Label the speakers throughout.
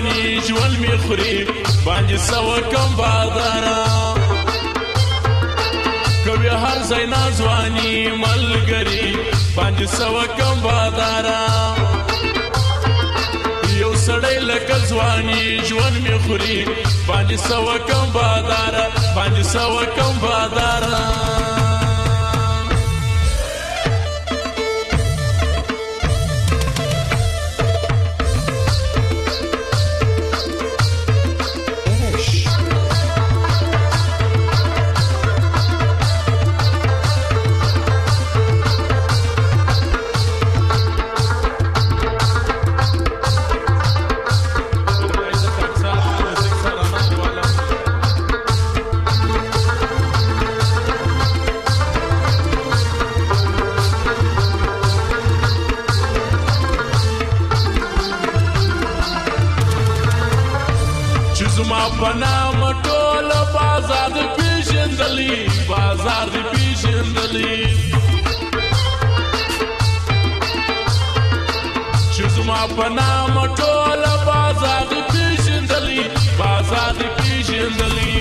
Speaker 1: ځواني ژوند می خوري باندې سوه کم باداره کوي هر ځای ناځواني ملګري باندې سوه کم باداره یو سړی لکه ځواني ژوند می خوري باندې سوه کم باداره باندې سوه کم باداره زما په نامه ټول بازار دې پېژندلي بازار دې پېژندلي چې زما په نامه ټول بازار دې پېژندلي بازار دې پېژندلي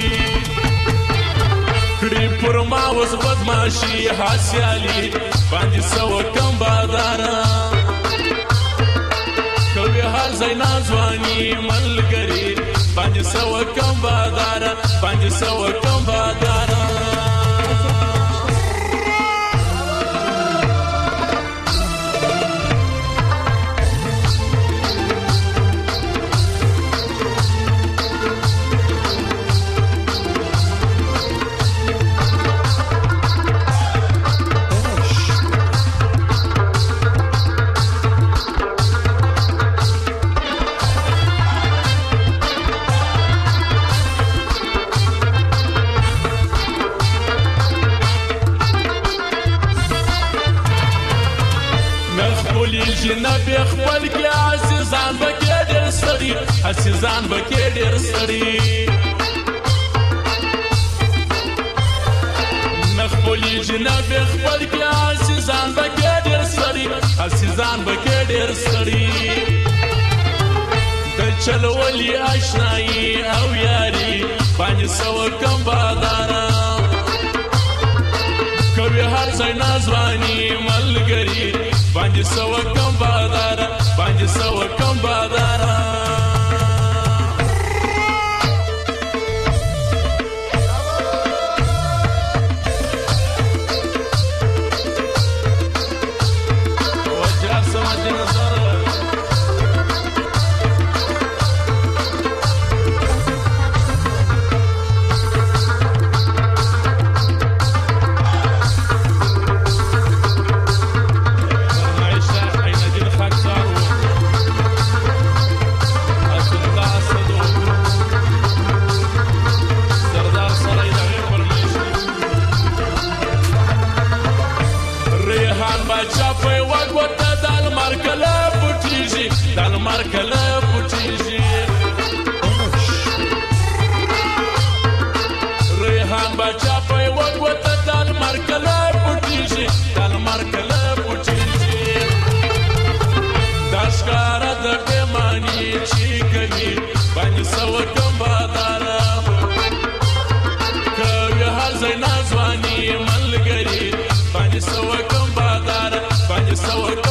Speaker 1: کړي پر ما اوس بدماشي حسیالي باندې سوه کم باداره کوي هر ځای ناځواني ملګري باندې سوه کم باداره باندې سوه کم باداره جنبی خپل کې عزیزان بکې ډېر سړي عزیزان بکې ډېر سړي نخپلي جنبی خپل کې عزیزان بکې ډېر سړي عزیزان بکې ډېر سړي د چلولي اشنایي او یاري باندې سوه کم باداره کوي هر ځای ناځواني ملګري باندې سوه کم باداره باندې سوه کم باداره چاپی وګوته د لمر کله پټیږي د لمر کله پټیږي ریحان به چاپی وګوته د لمر کله پټیږي د لمر کله پټیږي دا ښکاره د پیمانې چې کوي باندې سوه کم باداره کوي هر ځای ناځواني ملګري باندې سوه کم باداره باندې سوه